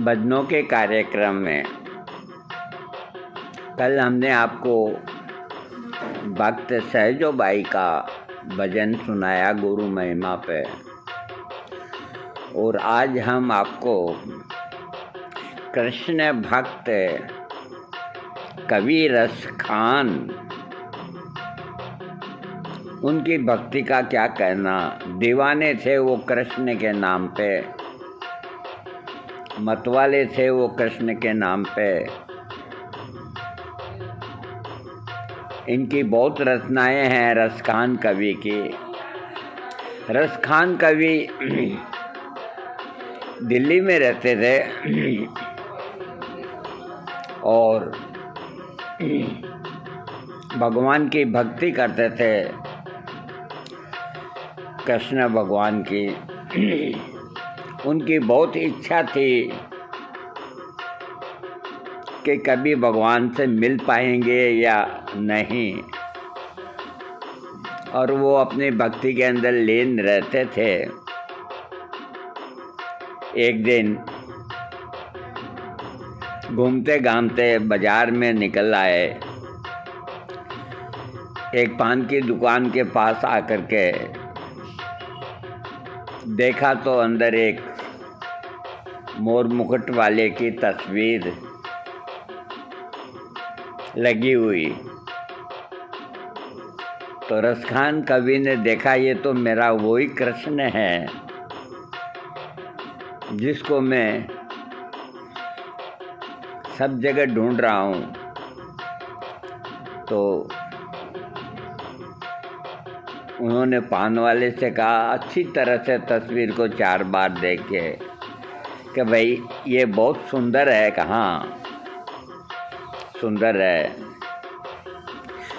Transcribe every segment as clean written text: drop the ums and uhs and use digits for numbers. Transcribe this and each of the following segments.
भजनों के कार्यक्रम में कल हमने आपको भक्त सहजो बाई का भजन सुनाया गुरु महिमा पे, और आज हम आपको कृष्ण भक्त कवि रस खान उनकी भक्ति का क्या कहना। दीवाने थे वो कृष्ण के नाम पे, मतवाले थे वो कृष्ण के नाम पे। इनकी बहुत रचनाएं हैं रसखान कवि की। रसखान कवि दिल्ली में रहते थे और भगवान की भक्ति करते थे, कृष्ण भगवान की। उनकी बहुत इच्छा थी कि कभी भगवान से मिल पाएंगे या नहीं, और वो अपनी भक्ति के अंदर लीन रहते थे। एक दिन घूमते घामते बाजार में निकल आए। एक पान की दुकान के पास आकर के देखा तो अंदर एक मोर मुकुट वाले की तस्वीर लगी हुई। तो रसखान कवि ने देखा, ये तो मेरा वही कृष्ण है जिसको मैं सब जगह ढूंढ रहा हूँ। तो उन्होंने पान वाले से कहा, अच्छी तरह से तस्वीर को 4 बार देखे कि भाई ये बहुत सुंदर है। कहाँ सुंदर है,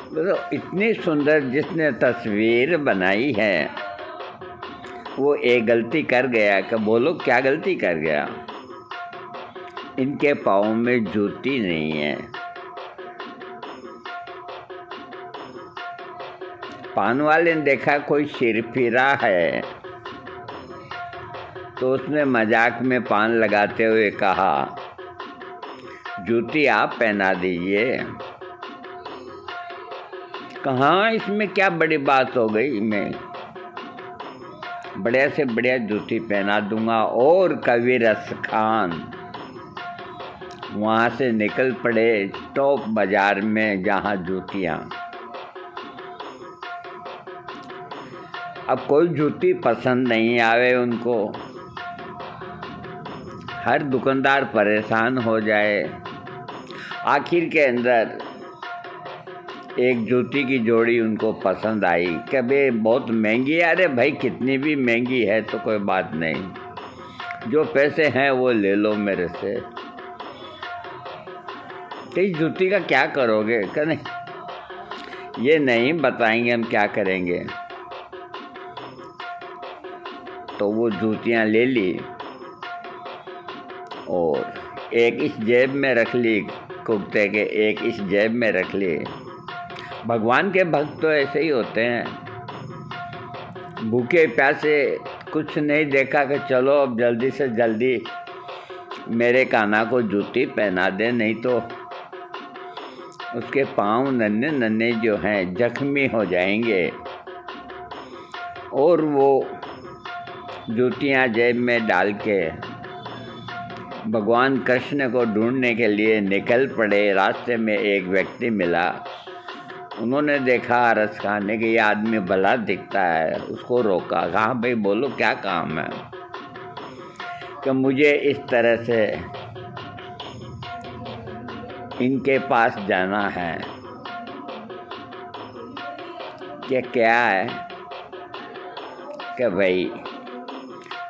तो इतनी सुंदर जिसने तस्वीर बनाई है वो एक गलती कर गया। कि बोलो क्या गलती कर गया? इनके पाँव में जूती नहीं है। पान वाले ने देखा कोई सिरफिरा है, तो उसने मजाक में पान लगाते हुए कहा, जूती आप पहना दीजिए। कहाँ इसमें क्या बड़ी बात हो गई, मैं बढ़िया से बढ़िया जूती पहना दूंगा। और कवि रस खान वहाँ से निकल पड़े टॉप बाजार में, जहाँ जूतियाँ। अब कोई जूती पसंद नहीं आवे उनको, हर दुकानदार परेशान हो जाए। आखिर के अंदर एक जूती की जोड़ी उनको पसंद आई। कभी बहुत महंगी है। अरे भाई कितनी भी महंगी है तो कोई बात नहीं, जो पैसे हैं वो ले लो मेरे से। तो इस जूती का क्या करोगे? कहने ये नहीं बताएंगे हम क्या करेंगे। तो वो जूतियाँ ले ली और एक इस जेब में रख ली कुर्ते के, एक इस जेब में रख ली। भगवान के भक्त तो ऐसे ही होते हैं, भूखे प्यासे कुछ नहीं देखा कि चलो अब जल्दी से जल्दी मेरे कान्हा को जूती पहना दे, नहीं तो उसके पाँव नन्हे नन्हे जो हैं जख्मी हो जाएंगे। और वो जूतियाँ जेब में डाल के भगवान कृष्ण को ढूंढने के लिए निकल पड़े। रास्ते में एक व्यक्ति मिला, उन्होंने देखा रसखान ने कि ये आदमी भला दिखता है, उसको रोका। कहा भाई बोलो क्या काम है? कि मुझे इस तरह से इनके पास जाना है। कि क्या है? कि भाई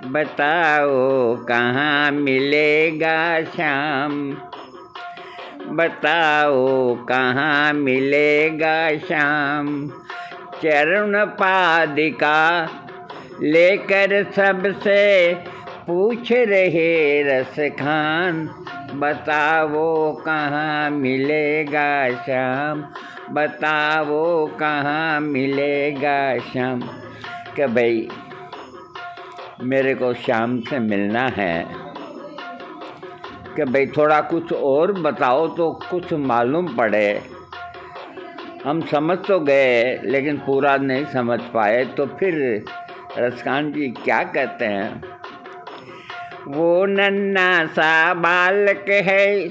बताओ कहाँ मिलेगा श्याम, बताओ कहाँ मिलेगा श्याम, चरण पादिका लेकर सबसे पूछ रहे रसखान, बताओ कहाँ मिलेगा श्याम, बताओ कहाँ मिलेगा श्याम। कि भाई मेरे को श्याम से मिलना है, कि भाई थोड़ा कुछ और बताओ तो कुछ मालूम पड़े। हम समझ तो गए लेकिन पूरा नहीं समझ पाए। तो फिर रसकान जी क्या कहते हैं, वो नन्हा सा बालक है,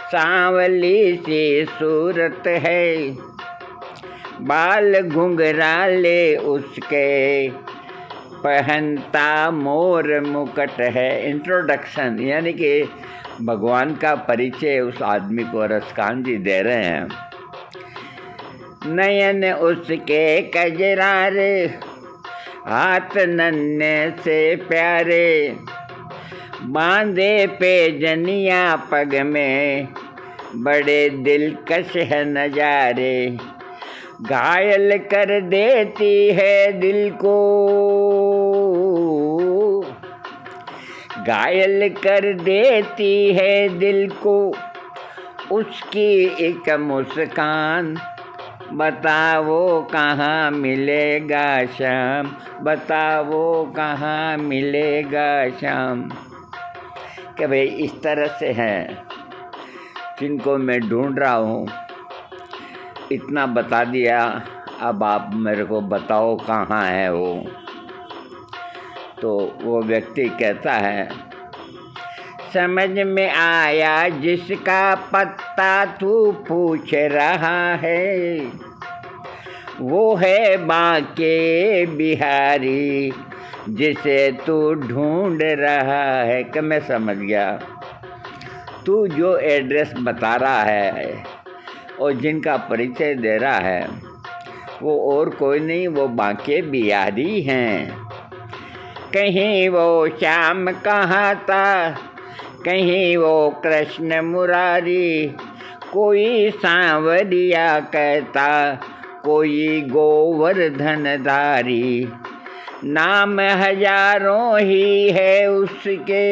सांवली सी सूरत है, बाल घुंघराले उसके, पहनता मोर मुकुट है। इंट्रोडक्शन यानी कि भगवान का परिचय उस आदमी को रसकान जी दे रहे हैं। नयन उसके कजरारे, हाथ नन्हे से प्यारे, बांधे पे जनिया पग में, बड़े दिलकश है नजारे, घायल कर देती है दिल को, घायल कर देती है दिल को, उसकी एक मुस्कान, बताओ कहाँ मिलेगा श्याम, बताओ कहाँ मिलेगा श्याम। कि भाई इस तरह से हैं जिनको मैं ढूंढ रहा हूँ। इतना बता दिया, अब आप मेरे को बताओ कहाँ है वो। तो वो व्यक्ति कहता है, समझ में आया जिसका पत्ता तू पूछ रहा है, वो है बांके बिहारी जिसे तू ढूंढ रहा है। कि मैं समझ गया, तू जो एड्रेस बता रहा है और जिनका परिचय दे रहा है वो और कोई नहीं, वो बांके बिहारी हैं। कहीं वो श्याम कहाता, कहीं वो कृष्ण मुरारी, कोई सांवरिया कहता, कोई गोवर्धनधारी, नाम हजारों ही है उसके,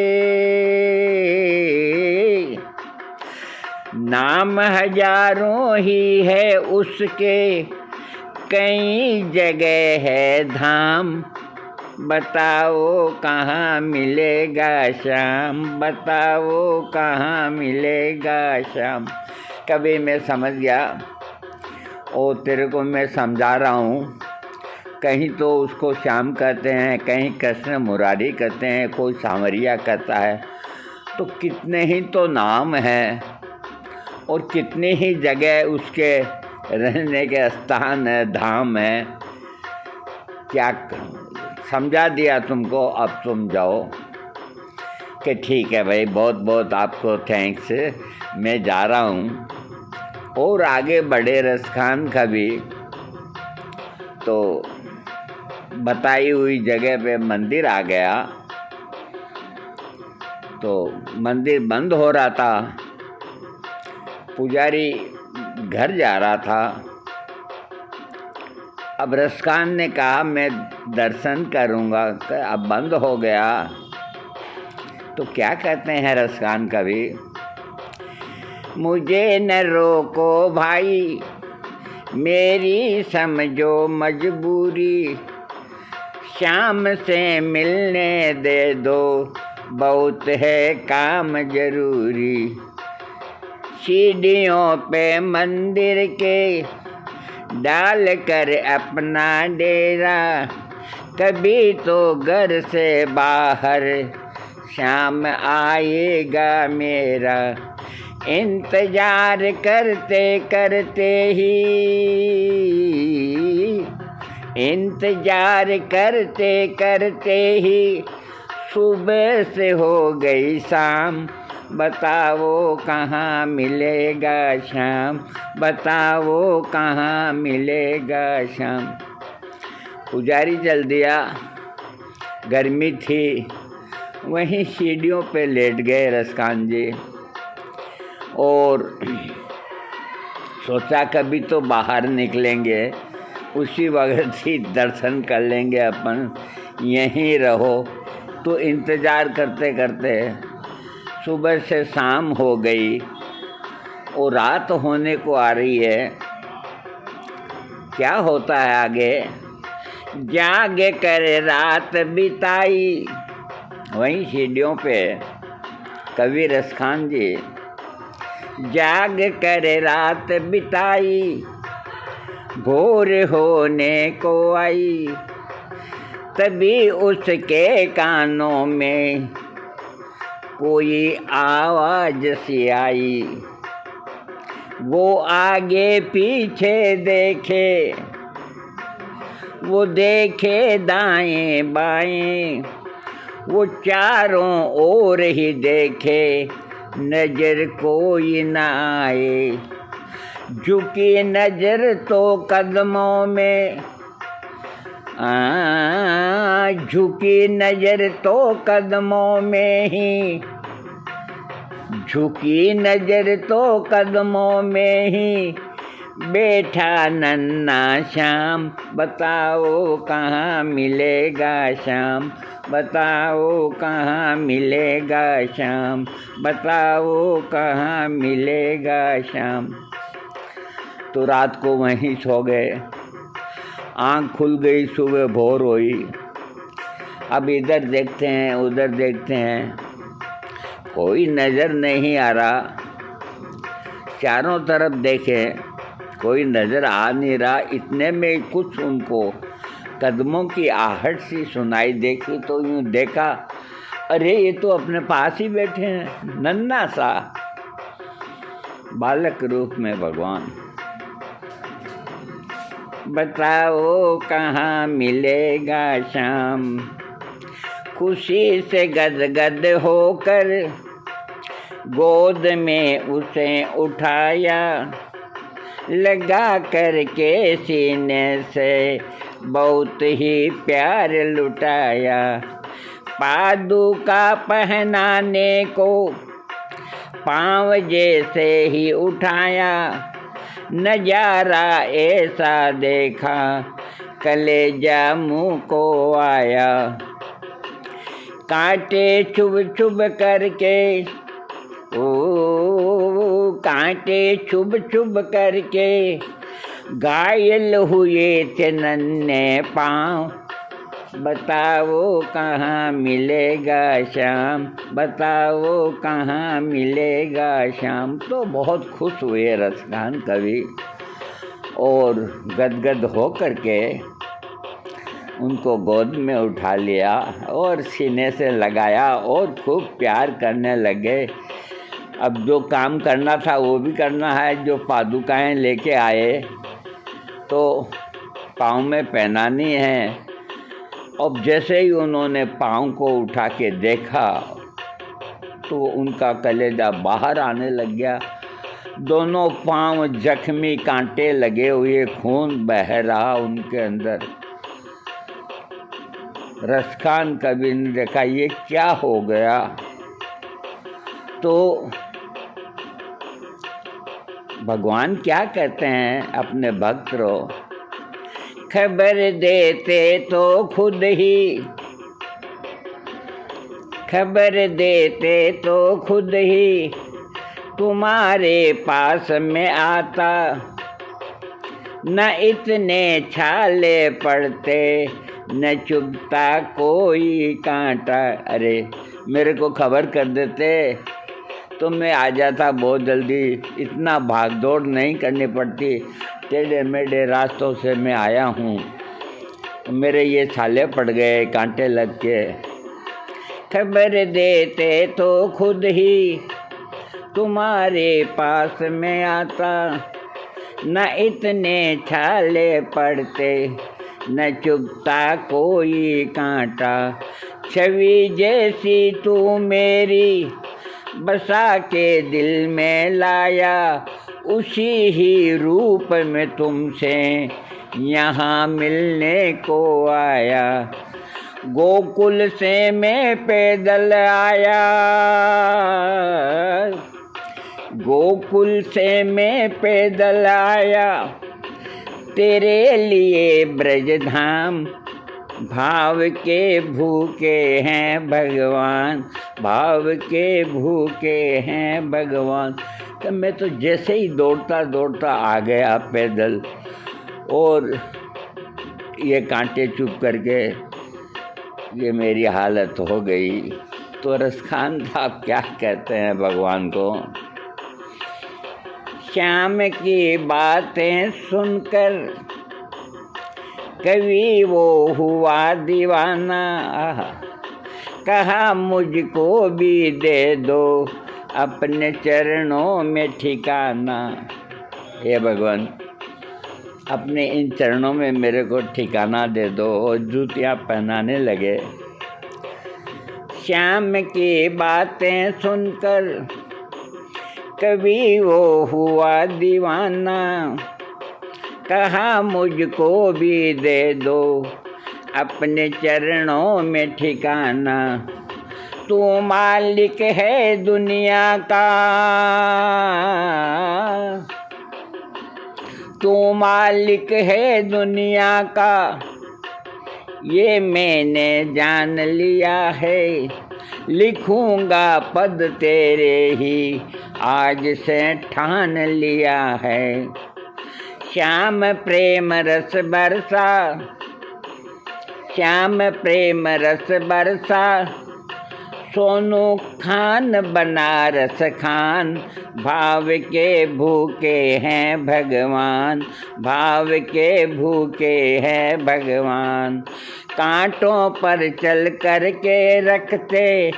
नाम हजारों ही है उसके, कई जगह है धाम, बताओ कहाँ मिलेगा श्याम, बताओ कहाँ मिलेगा श्याम। कभी मैं समझ गया और तेरे को मैं समझा रहा हूँ। कहीं तो उसको श्याम कहते हैं, कहीं कृष्ण मुरारी कहते हैं, कोई सांवरिया कहता है। तो कितने ही तो नाम हैं और कितनी ही जगह उसके रहने के स्थान है, धाम है। क्या समझा दिया तुमको, अब तुम जाओ। कि ठीक है भाई, बहुत बहुत आपको थैंक्स, मैं जा रहा हूँ। और आगे बढ़े रसखान का भी। तो बताई हुई जगह पे मंदिर आ गया। तो मंदिर बंद हो रहा था, पुजारी घर जा रहा था। अब रसखान ने कहा मैं दर्शन करूँगा, अब बंद हो गया। तो क्या कहते हैं रसखान कवि, मुझे न रोको भाई मेरी समझो मजबूरी, शाम से मिलने दे दो बहुत है काम जरूरी, सीढ़ियों पे मंदिर के डाल कर अपना डेरा, कभी तो घर से बाहर शाम आएगा मेरा, इंतजार करते करते ही, इंतजार करते करते ही सुबह से हो गई शाम, बताओ कहाँ मिलेगा शाम, बताओ कहाँ मिलेगा शाम। पुजारी चल दिया, गर्मी थी, वहीं सीढ़ियों पे लेट गए रसखान जी। और सोचा कभी तो बाहर निकलेंगे, उसी वक्त ही दर्शन कर लेंगे अपन, यहीं रहो। तो इंतज़ार करते करते सुबह से शाम हो गई और रात होने को आ रही है। क्या होता है आगे, जागे कर रात बिताई, वहीं सीढ़ियों पे कवि रसखान जी जाग कर रात बिताई, भोर होने को आई, तभी उसके कानों में कोई आवाज़ सी आई। वो आगे पीछे देखे, वो देखे दाएं बाएं, वो चारों ओर ही देखे, नजर कोई न आए। झुकी नजर तो कदमों में, झुकी नजर तो कदमों में ही, झुकी नजर तो कदमों में ही, बैठा नन्हा श्याम, बताओ कहाँ मिलेगा श्याम, बताओ कहाँ मिलेगा श्याम, बताओ कहाँ मिलेगा श्याम। तो रात को वहीं सो गए। आँख खुल गई, सुबह भोर हुई। अब इधर देखते हैं, उधर देखते हैं, कोई नज़र नहीं आ रहा। चारों तरफ देखे, कोई नज़र आ नहीं रहा। इतने में कुछ उनको कदमों की आहट सी सुनाई देखी। तो यूँ देखा, अरे ये तो अपने पास ही बैठे हैं, नन्हा सा बालक रूप में भगवान। बताओ कहाँ मिलेगा श्याम, खुशी से गदगद होकर गोद में उसे उठाया, लगा करके सीने से बहुत ही प्यार लुटाया। पादुका पहनाने को पाँव जैसे ही उठाया, नजारा ऐसा देखा कलेजा मुँह को आया। कांटे चुभ चुभ करके, ओ कांटे चुभ चुभ करके घायल हुए थे नन्हे पाँव। बताओ कहाँ मिलेगा श्याम, बताओ कहाँ मिलेगा श्याम। तो बहुत खुश हुए रसखान कवि और गदगद हो करके उनको गोद में उठा लिया और सीने से लगाया और खूब प्यार करने लगे। अब जो काम करना था वो भी करना है। जो पादुकाएं लेके आए तो पाँव में पहनानी है। अब जैसे ही उन्होंने पाँव को उठा के देखा तो उनका कलेजा बाहर आने लग गया। दोनों पाँव जख्मी, कांटे लगे हुए, खून बह रहा उनके अंदर। रसखान कवि ने देखा ये क्या हो गया। तो भगवान क्या कहते हैं अपने भक्त को, खबर देते तो खुद ही, खबर देते तो खुद ही तुम्हारे पास में आता, न इतने छाले पड़ते, न चुभता कोई कांटा। अरे मेरे को खबर कर देते तो मैं आ जाता बहुत जल्दी, इतना भाग दौड़ नहीं करनी पड़ती। टेढ़े मेढ़े रास्तों से मैं आया हूँ, मेरे ये छाले पड़ गए, कांटे लग के। खबर देते तो खुद ही तुम्हारे पास में आता, न इतने छाले पड़ते, न चुभता कोई कांटा। छवि जैसी तू मेरी बसा के दिल में लाया, उसी ही रूप में तुमसे यहाँ मिलने को आया। गोकुल से मैं पैदल आया, गोकुल से मैं पैदल आया, तेरे लिए ब्रजधाम। भाव के भूखे हैं भगवान, भाव के भूखे हैं भगवान। तो मैं तो जैसे ही दौड़ता दौड़ता आ गया पैदल, और ये कांटे चुप करके ये मेरी हालत हो गई। तो रसखान साहब क्या कहते हैं भगवान को, श्याम की बातें सुनकर कवि वो हुआ दीवाना, कहा मुझको भी दे दो अपने चरणों में ठिकाना। हे भगवान, अपने इन चरणों में मेरे को ठिकाना दे दो। और जूतियाँ पहनाने लगे। श्याम की बातें सुनकर कभी वो हुआ दीवाना, कहा मुझको भी दे दो अपने चरणों में ठिकाना। तू मालिक है दुनिया का, तू मालिक है दुनिया का, ये मैंने जान लिया है। लिखूंगा पद तेरे ही आज से ठान लिया है। श्याम प्रेम रस बरसा, श्याम प्रेम रस बरसा, सोनू खान बनारस खान। भाव के भूखे हैं भगवान, भाव के भूखे हैं भगवान। कांटों पर चल कर के रखते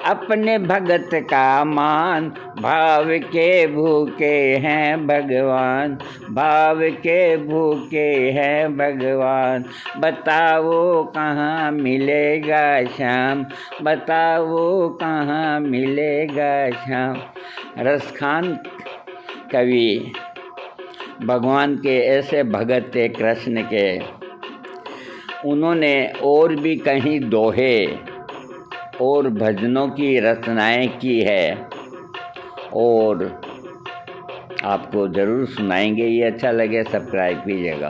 अपने भगत का मान। भाव के भूखे हैं भगवान, भाव के भूखे हैं भगवान। बताओ कहाँ मिलेगा श्याम, बताओ कहाँ मिलेगा श्याम। रसखान कवि भगवान के ऐसे भगत थे कृष्ण के, उन्होंने और भी कहीं दोहे और भजनों की रचनाएं की है और आपको ज़रूर सुनाएंगे। ये अच्छा लगे सब्सक्राइब कीजिएगा।